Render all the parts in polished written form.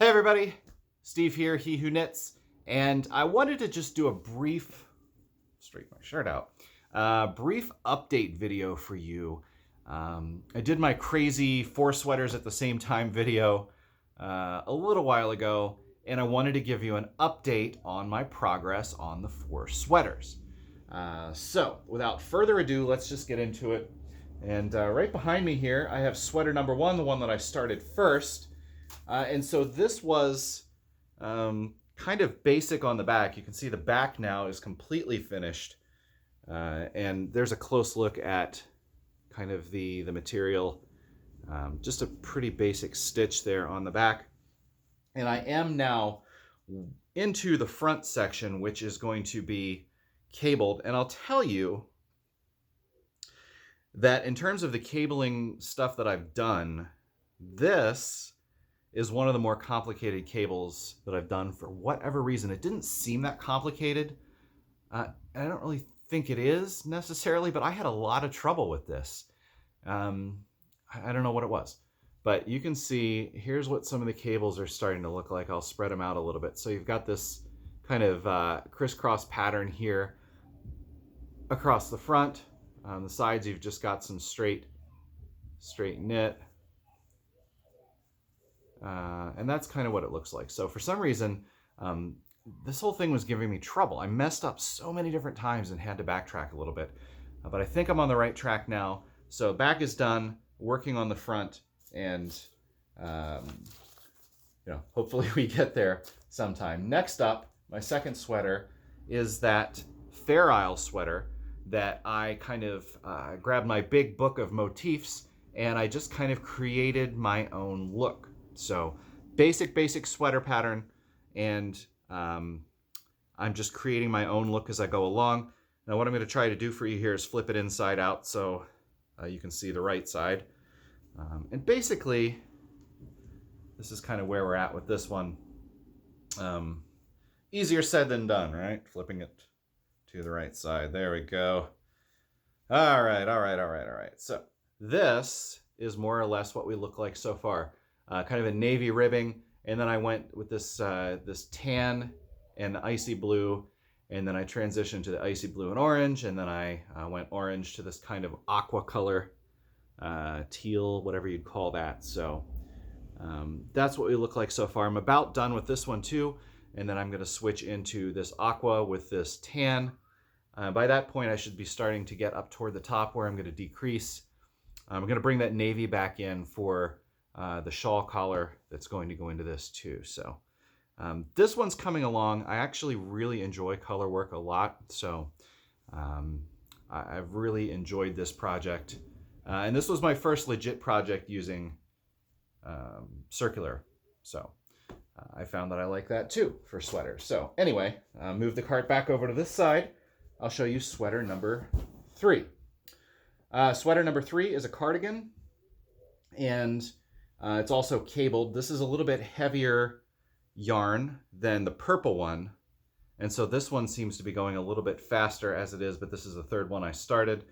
Hey everybody, Steve here, He Who Knits, and I wanted to just do a brief, straighten my shirt out, brief update video for you. I did my crazy 4 sweaters at the same time video a little while ago, and I wanted to give you an update on my progress on the 4 sweaters. So without further ado, let's just get into it. And right behind me here, I have sweater number 1, the one that I started first. And so this was kind of basic on the back. You can see the back now is completely finished. And there's a close look at kind of the material. Just a pretty basic stitch there on the back. And I am now into the front section, which is going to be cabled. And I'll tell you that in terms of the cabling stuff that I've done, this is one of the more complicated cables that I've done for whatever reason. It didn't seem that complicated. I don't really think it is necessarily, but I had a lot of trouble with this. I don't know what it was, but you can see here's what some of the cables are starting to look like. I'll spread them out a little bit. So you've got this kind of crisscross pattern here across the front. On the sides, you've just got some straight knit. And that's kind of what it looks like. So for some reason, this whole thing was giving me trouble. I messed up so many different times and had to backtrack a little bit. But I think I'm on the right track now. So back is done, working on the front, and hopefully we get there sometime. Next up, my second sweater is that Fair Isle sweater that I kind of grabbed my big book of motifs and I just kind of created my own look. So basic sweater pattern, and I'm just creating my own look as I go along. Now what I'm going to try to do for you here is flip it inside out so you can see the right side. And basically, this is kind of where we're at with this one. Easier said than done, right? Flipping it to the right side. There we go. All right. So this is more or less what we look like so far. Kind of a navy ribbing, and then I went with this this tan and icy blue, and then I transitioned to the icy blue and orange, and then I went orange to this kind of aqua color, teal, whatever you'd call that. So that's what we look like so far. I'm about done with this one too, and then I'm going to switch into this aqua with this tan. By that point, I should be starting to get up toward the top where I'm going to decrease. I'm going to bring that navy back in for the shawl collar that's going to go into this too. So this one's coming along. I actually really enjoy color work a lot. So I've really enjoyed this project. And this was my first legit project using circular. So I found that I like that too for sweaters. So anyway, move the cart back over to this side. I'll show you sweater number 3. Sweater number 3 is a cardigan, and it's also cabled. This is a little bit heavier yarn than the purple one, and so this one seems to be going a little bit faster as it is, but this is the third one I started.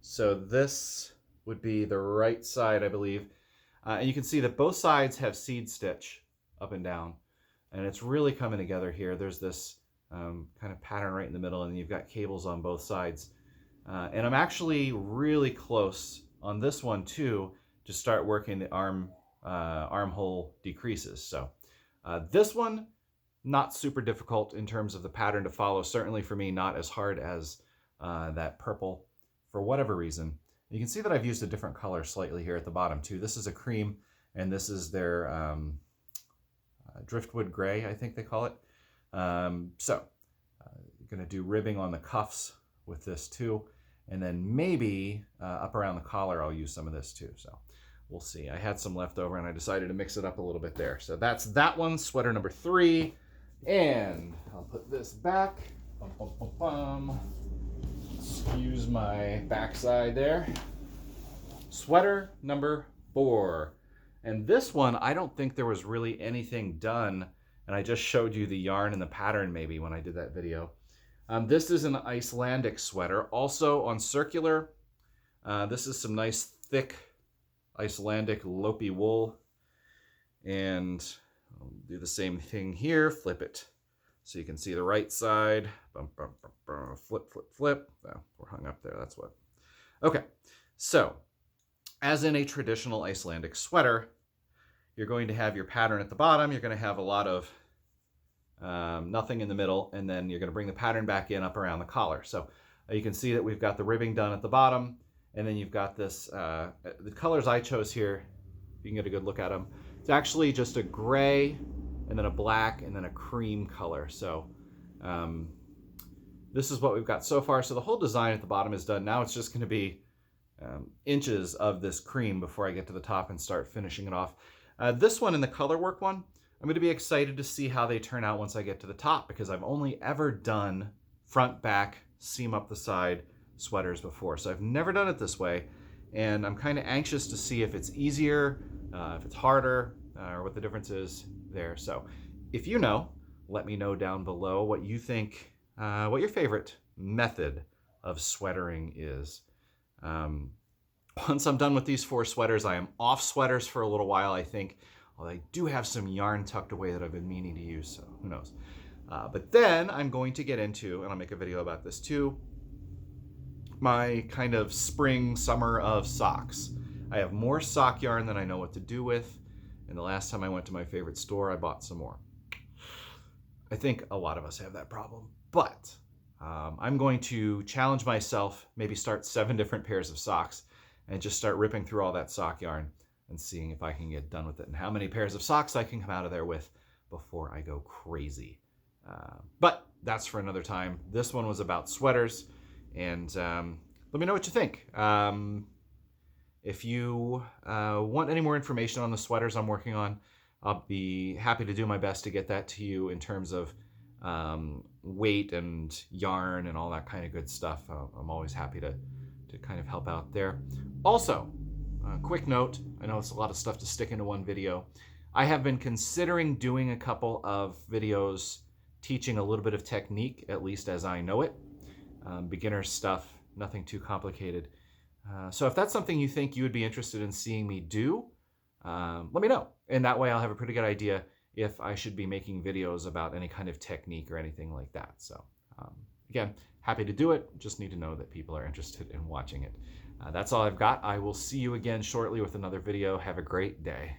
So this would be the right side, I believe. And you can see that both sides have seed stitch up and down, and it's really coming together here. There's this kind of pattern right in the middle, and you've got cables on both sides. And I'm actually really close on this one too to start working the armhole decreases. So this one, not super difficult in terms of the pattern to follow. Certainly for me, not as hard as that purple for whatever reason. You can see that I've used a different color slightly here at the bottom too. This is a cream, and this is their driftwood gray, I think they call it. So I'm going to do ribbing on the cuffs with this too. And then maybe up around the collar, I'll use some of this too. So we'll see. I had some left over and I decided to mix it up a little bit there. So that's that one, sweater number 3. And I'll put this back. Excuse my backside there. Sweater number 4. And this one, I don't think there was really anything done. And I just showed you the yarn and the pattern maybe when I did that video. This is an Icelandic sweater, also on circular. This is some nice thick Icelandic Lopi wool And I'll do the same thing here, flip it. So you can see the right side, flip, flip, flip. Oh, we're hung up there, that's what. Okay, so as in a traditional Icelandic sweater, you're going to have your pattern at the bottom, you're going to have a lot of nothing in the middle, and then you're going to bring the pattern back in up around the collar. So you can see that we've got the ribbing done at the bottom, and then you've got this, the colors I chose here, you can get a good look at them. It's actually just a gray, and then a black, and then a cream color. So this is what we've got so far. So the whole design at the bottom is done. Now it's just going to be inches of this cream before I get to the top and start finishing it off. This one and the color work one, I'm going to be excited to see how they turn out once I get to the top, because I've only ever done front, back, seam up the side sweaters before. So I've never done it this way, and I'm kind of anxious to see if it's easier, if it's harder, or what the difference is there. So if you know, let me know down below what you think, what your favorite method of sweatering is. Once I'm done with these 4 sweaters, I am off sweaters for a little while, I think. Although I do have some yarn tucked away that I've been meaning to use, so who knows. But then I'm going to get into, and I'll make a video about this too, my kind of spring, summer of socks. I have more sock yarn than I know what to do with, and the last time I went to my favorite store, I bought some more. I think a lot of us have that problem, but I'm going to challenge myself, maybe start 7 different pairs of socks, and just start ripping through all that sock yarn and seeing if I can get done with it and how many pairs of socks I can come out of there with before I go crazy. But that's for another time. This one was about sweaters, and let me know what you think. If you want any more information on the sweaters I'm working on, I'll be happy to do my best to get that to you in terms of weight and yarn and all that kind of good stuff. I'm always happy to kind of help out there. Also, quick note, I know it's a lot of stuff to stick into one video. I have been considering doing a couple of videos teaching a little bit of technique, at least as I know it. Beginner stuff, nothing too complicated. So if that's something you think you would be interested in seeing me do, let me know. And that way I'll have a pretty good idea if I should be making videos about any kind of technique or anything like that. So again, happy to do it. Just need to know that people are interested in watching it. That's all I've got. I will see you again shortly with another video. Have a great day.